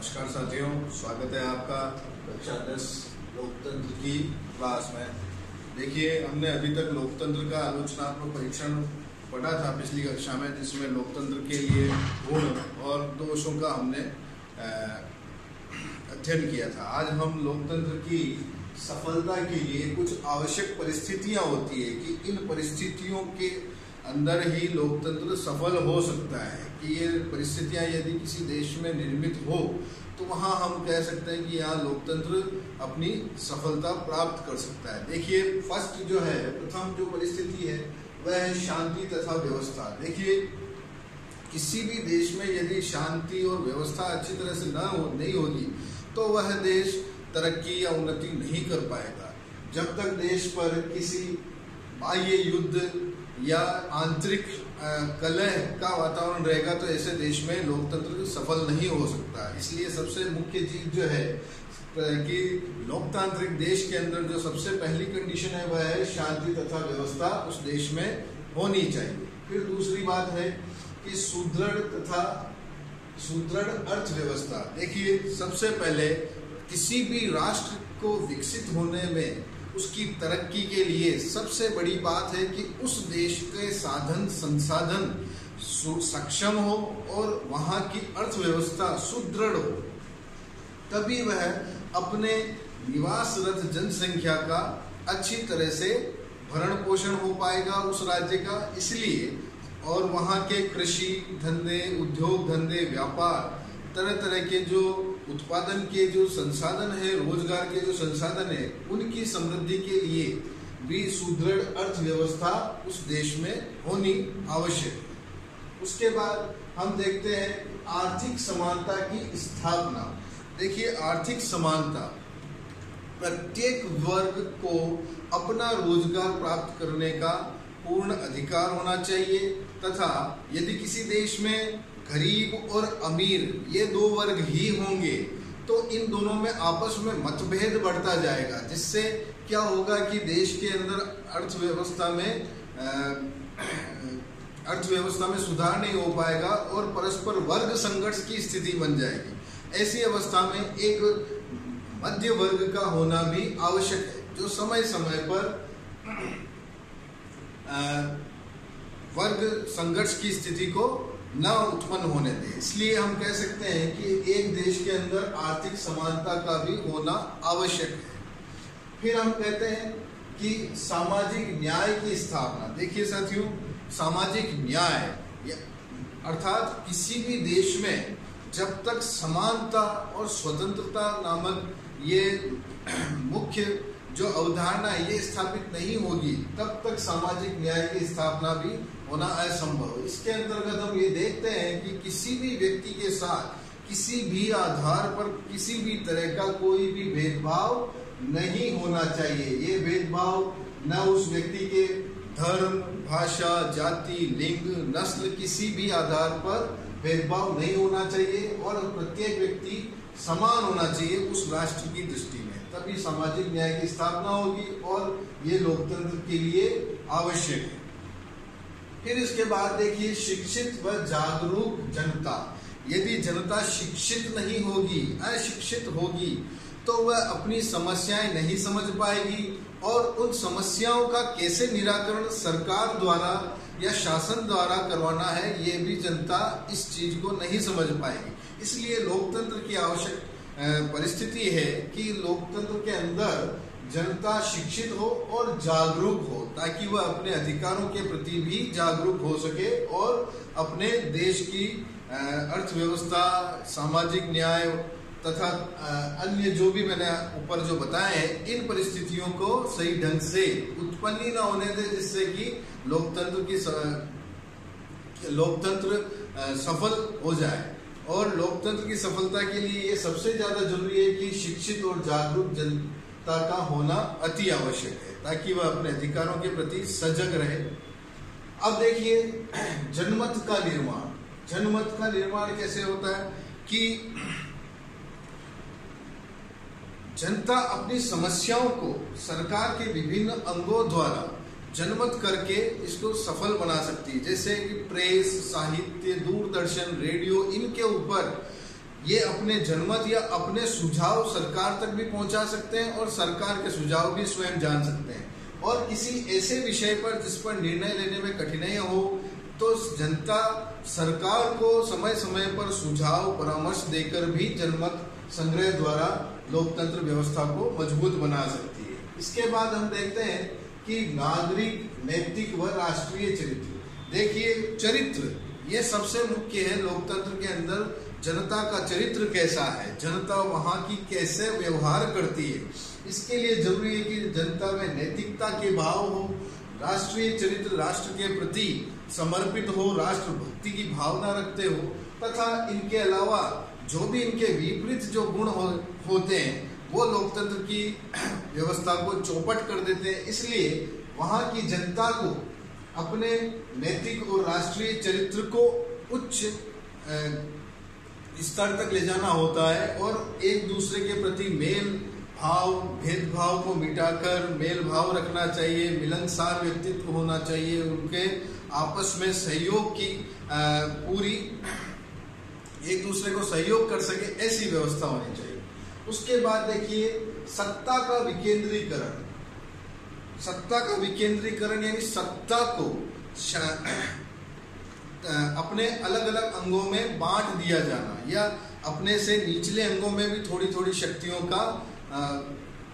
नमस्कार साथियों, स्वागत है आपका कक्षा 10 लोकतंत्र की क्लास में। देखिए, हमने अभी तक लोकतंत्र का आलोचनात्मक परीक्षण पढ़ा था पिछली कक्षा में, जिसमें लोकतंत्र के लिए गुण और दोषों का हमने अध्ययन किया था। आज हम लोकतंत्र की सफलता के लिए कुछ आवश्यक परिस्थितियां होती है कि इन परिस्थितियों के अंदर ही लोकतंत्र सफल हो सकता है, कि ये परिस्थितियां यदि किसी देश में निर्मित हो तो वहां हम कह सकते हैं कि यहाँ लोकतंत्र अपनी सफलता प्राप्त कर सकता है। देखिए, फर्स्ट जो है, प्रथम जो परिस्थिति है वह है शांति तथा व्यवस्था। देखिए, किसी भी देश में यदि शांति और व्यवस्था अच्छी तरह से नहीं होगी तो वह देश तरक्की या उन्नति नहीं कर पाएगा। जब तक देश पर किसी बाह्य युद्ध या आंतरिक कलह का वातावरण रहेगा तो ऐसे देश में लोकतंत्र सफल नहीं हो सकता। इसलिए सबसे मुख्य चीज जो है कि लोकतांत्रिक देश के अंदर जो सबसे पहली कंडीशन है वह है शांति तथा व्यवस्था उस देश में होनी चाहिए। फिर दूसरी बात है कि सुदृढ़ अर्थव्यवस्था। देखिए, सबसे पहले किसी भी राष्ट्र को विकसित होने में, उसकी तरक्की के लिए सबसे बड़ी बात है कि उस देश के साधन संसाधन सक्षम हो और वहां की अर्थव्यवस्था सुदृढ़ हो, तभी वह अपने निवासरत जनसंख्या का अच्छी तरह से भरण पोषण हो पाएगा उस राज्य का। इसलिए और वहां के कृषि धंधे, उद्योग धंधे, व्यापार, तरह तरह के जो उत्पादन के जो संसाधन है, रोजगार के जो संसाधन है, उनकी समृद्धि के लिए भी सुदृढ़ अर्थव्यवस्था उस देश में होनी आवश्यक है। उसके बाद हम देखते हैं आर्थिक समानता की स्थापना। देखिए, आर्थिक समानता, प्रत्येक वर्ग को अपना रोजगार प्राप्त करने का पूर्ण अधिकार होना चाहिए तथा यदि किसी देश में गरीब और अमीर ये दो वर्ग ही होंगे तो इन दोनों में आपस में मतभेद बढ़ता जाएगा, जिससे क्या होगा कि देश के अंदर अर्थव्यवस्था में सुधार नहीं हो पाएगा और परस्पर वर्ग संघर्ष की स्थिति बन जाएगी। ऐसी अवस्था में एक मध्य वर्ग का होना भी आवश्यक है, जो समय समय पर वर्ग संघर्ष की स्थिति को न उत्पन्न होने दे। इसलिए हम कह सकते हैं कि एक देश के अंदर आर्थिक समानता का भी होना आवश्यक है। फिर हम कहते हैं कि सामाजिक न्याय की स्थापना। देखिए साथियों, सामाजिक न्याय अर्थात किसी भी देश में जब तक समानता और स्वतंत्रता नामक ये मुख्य जो अवधारणा ये स्थापित नहीं होगी, तब तक सामाजिक न्याय की स्थापना भी होना असंभव। इसके अंतर्गत हम ये देखते हैं कि किसी भी व्यक्ति के साथ किसी भी आधार पर किसी भी तरह का कोई भी भेदभाव नहीं होना चाहिए। ये भेदभाव न उस व्यक्ति के धर्म, भाषा, जाति, लिंग, नस्ल, किसी भी आधार पर भेदभाव नहीं होना चाहिए और प्रत्येक व्यक्ति समान होना चाहिए उस राष्ट्र की दृष्टि में, तभी सामाजिक न्याय की स्थापना होगी और ये लोकतंत्र के लिए आवश्यक है। फिर इसके बाद देखिए, शिक्षित व जागरूक जनता। यदि जनता शिक्षित नहीं होगी, अशिक्षित होगी, तो वह अपनी समस्याएं नहीं समझ पाएगी और उन समस्याओं का कैसे निराकरण सरकार द्वारा या शासन द्वारा करवाना है, ये भी जनता इस चीज को नहीं समझ पाएगी। इसलिए लोकतंत्र की आवश्यक परिस्थिति है कि लोकतंत्र के अंदर जनता शिक्षित हो और जागरूक हो, ताकि वह अपने अधिकारों के प्रति भी जागरूक हो सके और अपने देश की अर्थव्यवस्था, सामाजिक न्याय तथा अन्य जो भी मैंने ऊपर जो बताए हैं, इन परिस्थितियों को सही ढंग से उत्पन्न ही न होने दे, जिससे कि लोकतंत्र सफल हो जाए। और लोकतंत्र की सफलता के लिए ये सबसे ज्यादा जरूरी है कि शिक्षित और जागरूक जनता का होना अति आवश्यक है, ताकि वह अपने अधिकारों के प्रति सजग रहे। अब देखिए, जनमत का निर्माण। जनमत का निर्माण कैसे होता है कि जनता अपनी समस्याओं को सरकार के विभिन्न अंगों द्वारा जनमत करके इसको सफल बना सकती है। जैसे कि प्रेस, साहित्य, दूरदर्शन, रेडियो, इनके ऊपर ये अपने जनमत या अपने सुझाव सरकार तक भी पहुंचा सकते हैं और सरकार के सुझाव भी स्वयं जान सकते हैं। और किसी ऐसे विषय पर जिस पर निर्णय लेने में कठिनाइयां हो तो जनता सरकार को समय समय पर सुझाव परामर्श देकर भी जनमत संग्रह द्वारा लोकतंत्र व्यवस्था को मजबूत बना सकती है। इसके बाद हम देखते हैं कि नागरिक, नैतिक व राष्ट्रीय चरित्र। देखिए, चरित्र ये सबसे मुख्य है लोकतंत्र के अंदर। जनता का चरित्र कैसा है, जनता वहाँ की कैसे व्यवहार करती है, इसके लिए जरूरी है कि जनता में नैतिकता के भाव हो, राष्ट्रीय चरित्र राष्ट्र के प्रति समर्पित हो, राष्ट्रभक्ति की भावना रखते हो, तथा इनके अलावा जो भी इनके विपरीत जो गुण होते हैं वो लोकतंत्र की व्यवस्था को चौपट कर देते हैं। इसलिए वहाँ की जनता को अपने नैतिक और राष्ट्रीय चरित्र को उच्च स्तर तक ले जाना होता है और एक दूसरे के प्रति मेल भाव, भेदभाव को मिटाकर मेल भाव रखना चाहिए, मिलनसार व्यक्तित्व होना चाहिए, उनके आपस में सहयोग की पूरी एक दूसरे को सहयोग कर सके ऐसी व्यवस्था होनी चाहिए। उसके बाद देखिए, सत्ता का विकेंद्रीकरण। सत्ता का विकेंद्रीकरण यानी सत्ता को अपने अलग अलग अंगों में बांट दिया जाना या अपने से निचले अंगों में भी थोड़ी थोड़ी शक्तियों का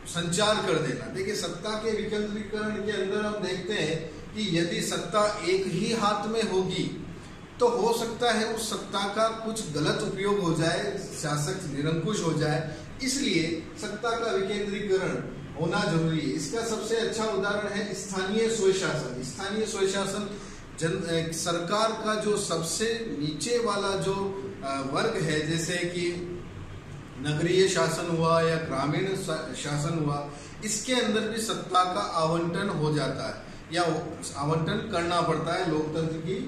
संचार कर देना। देखिए, सत्ता के विकेंद्रीकरण के अंदर हम देखते हैं कि यदि सत्ता एक ही हाथ में होगी तो हो सकता है उस सत्ता का कुछ गलत उपयोग हो जाए, शासक निरंकुश हो जाए। इसलिए सत्ता का विकेंद्रीकरण होना जरूरी है। इसका सबसे अच्छा उदाहरण है स्थानीय स्वशासन। स्थानीय स्वशासन सरकार का जो सबसे नीचे वाला जो वर्ग है, जैसे कि नगरीय शासन हुआ या ग्रामीण शासन हुआ, इसके अंदर भी सत्ता का आवंटन हो जाता है या आवंटन करना पड़ता है लोकतंत्र की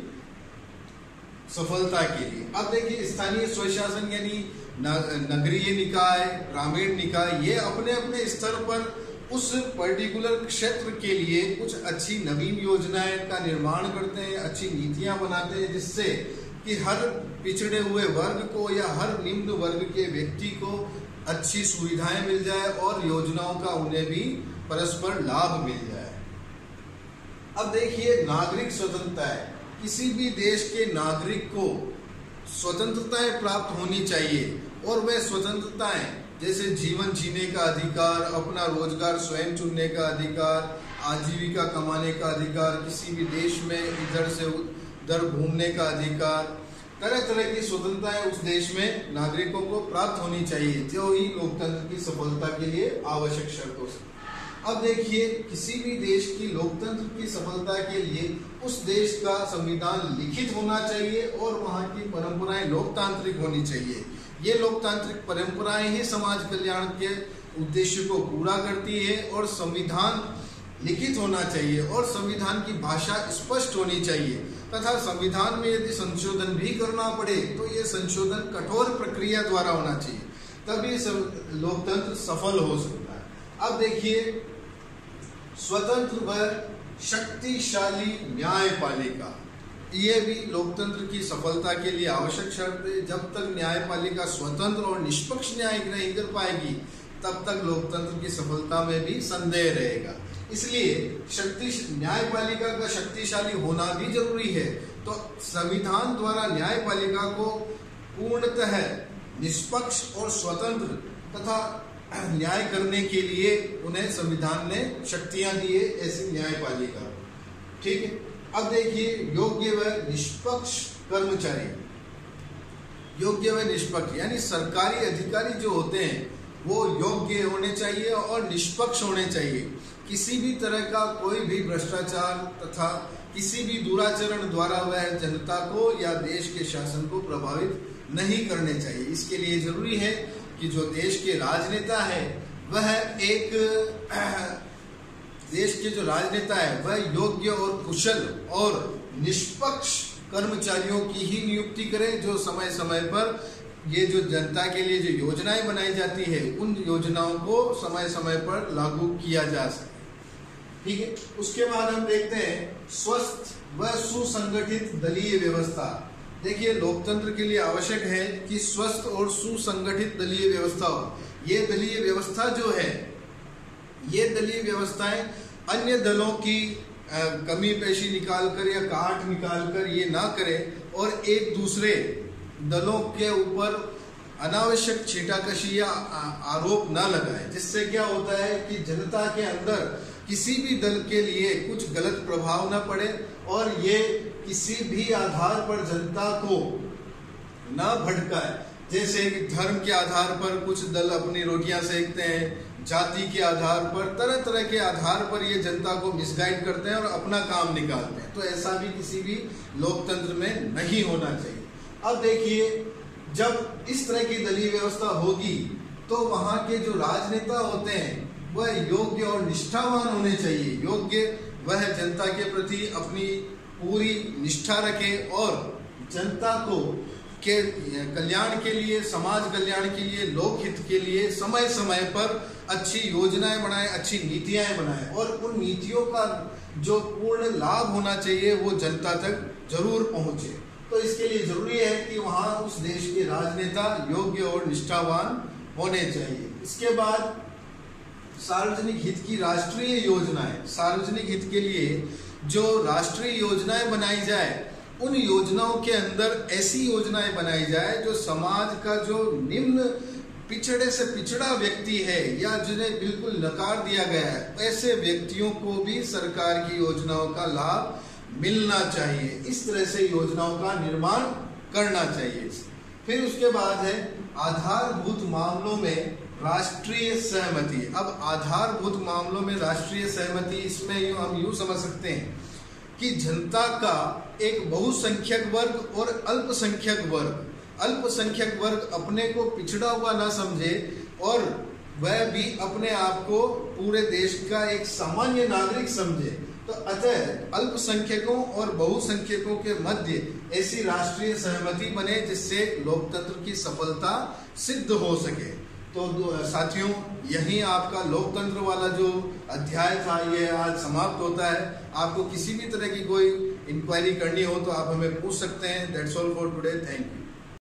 सफलता के लिए। अब देखिए, स्थानीय स्वशासन यानी नगरीय निकाय, ग्रामीण निकाय, ये अपने अपने स्तर पर उस पर्टिकुलर क्षेत्र के लिए कुछ अच्छी नवीन योजनाएं का निर्माण करते हैं, अच्छी नीतियां बनाते हैं, जिससे कि हर पिछड़े हुए वर्ग को या हर निम्न वर्ग के व्यक्ति को अच्छी सुविधाएं मिल जाए और योजनाओं का उन्हें भी परस्पर लाभ मिल जाए। अब देखिए, नागरिक स्वतंत्रताएं। किसी भी देश के नागरिक को स्वतंत्रताएं प्राप्त होनी चाहिए और वह स्वतंत्रताएं जैसे जीवन जीने का अधिकार, अपना रोजगार स्वयं चुनने का अधिकार, आजीविका कमाने का अधिकार, किसी भी देश में इधर से उधर घूमने का अधिकार, तरह तरह की स्वतंत्रताएं उस देश में नागरिकों को प्राप्त होनी चाहिए, जो ही लोकतंत्र की सफलता के लिए आवश्यक शर्त हो सकती है। अब देखिए, किसी भी देश की लोकतंत्र की सफलता के लिए उस देश का संविधान लिखित होना चाहिए और वहाँ की परंपराएं लोकतांत्रिक होनी चाहिए। ये लोकतांत्रिक परंपराएं ही समाज कल्याण के उद्देश्य को पूरा करती है और संविधान लिखित होना चाहिए और संविधान की भाषा स्पष्ट होनी चाहिए तथा संविधान में यदि संशोधन भी करना पड़े तो ये संशोधन कठोर प्रक्रिया द्वारा होना चाहिए, तभी लोकतंत्र सफल हो सकता है। अब देखिए, स्वतंत्र व शक्तिशाली न्यायपालिका, ये भी लोकतंत्र की सफलता के लिए आवश्यक शर्त है। जब तक न्यायपालिका स्वतंत्र और निष्पक्ष न्याय नहीं कर पाएगी तब तक लोकतंत्र की सफलता में भी संदेह रहेगा। इसलिए न्यायपालिका का शक्तिशाली होना भी जरूरी है। तो संविधान द्वारा न्यायपालिका को पूर्णतः निष्पक्ष और स्वतंत्र तथा न्याय करने के लिए उन्हें संविधान ने शक्तियां दी है, ऐसी न्यायपालिका। ठीक है। अब देखिए, योग्य व निष्पक्ष कर्मचारी। योग्य व निष्पक्ष यानी सरकारी अधिकारी जो होते हैं वो योग्य होने चाहिए और निष्पक्ष होने चाहिए। किसी भी तरह का कोई भी भ्रष्टाचार तथा किसी भी दुराचरण द्वारा वह जनता को या देश के शासन को प्रभावित नहीं करने चाहिए। इसके लिए जरूरी है कि जो देश के राजनेता है वह एक देश के जो राजनेता है वह योग्य और कुशल और निष्पक्ष कर्मचारियों की ही नियुक्ति करें, जो समय समय पर ये जो जनता के लिए जो योजनाएं बनाई जाती है उन योजनाओं को समय समय पर लागू किया जा सके। ठीक है। उसके बाद हम देखते हैं स्वस्थ व सुसंगठित दलीय व्यवस्था। देखिए, लोकतंत्र के लिए आवश्यक है कि स्वस्थ और सुसंगठित दलीय व्यवस्था हो। ये दलीय व्यवस्था जो है, ये दलीय व्यवस्थाएं अन्य दलों की कमी पेशी निकालकर या काट निकालकर ये ना करे और एक दूसरे दलों के ऊपर अनावश्यक छींटाकशी या आरोप ना लगाए, जिससे क्या होता है कि जनता के अंदर किसी भी दल के लिए कुछ गलत प्रभाव ना पड़े और ये किसी भी आधार पर जनता को ना भटकाए। जैसे धर्म के आधार पर कुछ दल अपनी रोटियां सेकते हैं, जाति के आधार पर, तरह तरह के आधार पर ये जनता को मिसगाइड करते हैं और अपना काम निकालते हैं। तो ऐसा भी किसी भी लोकतंत्र में नहीं होना चाहिए। अब देखिए, जब इस तरह की दलीय व्यवस्था होगी तो वहां के जो राजनेता होते हैं वह योग्य और निष्ठावान होने चाहिए। योग्य, वह जनता के प्रति अपनी पूरी निष्ठा रखे और जनता को के कल्याण के लिए, समाज कल्याण के लिए, लोकहित के लिए समय समय पर अच्छी योजनाएं बनाए, अच्छी नीतियां बनाए और उन नीतियों का जो पूर्ण लाभ होना चाहिए वो जनता तक जरूर पहुंचे। तो इसके लिए जरूरी है कि वहां उस देश के राजनेता योग्य और निष्ठावान होने चाहिए। इसके बाद सार्वजनिक हित की राष्ट्रीय योजनाएं, सार्वजनिक हित के लिए जो राष्ट्रीय योजनाएं बनाई जाए, उन योजनाओं के अंदर ऐसी योजनाएं बनाई जाए जो समाज का जो निम्न पिछड़े से पिछड़ा व्यक्ति है या जिन्हें बिल्कुल नकार दिया गया है, ऐसे व्यक्तियों को भी सरकार की योजनाओं का लाभ मिलना चाहिए। इस तरह से योजनाओं का निर्माण करना चाहिए। फिर उसके बाद है आधारभूत मामलों में राष्ट्रीय सहमति। अब आधारभूत मामलों में राष्ट्रीय सहमति, इसमें हम यूं समझ सकते हैं कि जनता का एक बहुसंख्यक वर्ग और अल्पसंख्यक वर्ग अपने को पिछड़ा हुआ ना समझे और वह भी अपने आप को पूरे देश का एक सामान्य नागरिक समझे। तो अतः अल्पसंख्यकों और बहुसंख्यकों के मध्य ऐसी राष्ट्रीय सहमति बने जिससे लोकतंत्र की सफलता सिद्ध हो सके। तो साथियों, यही आपका लोकतंत्र वाला जो अध्याय था ये आज समाप्त होता है। आपको किसी भी तरह की कोई इंक्वायरी करनी हो तो आप हमें पूछ सकते हैं। That's all for today. Thank you.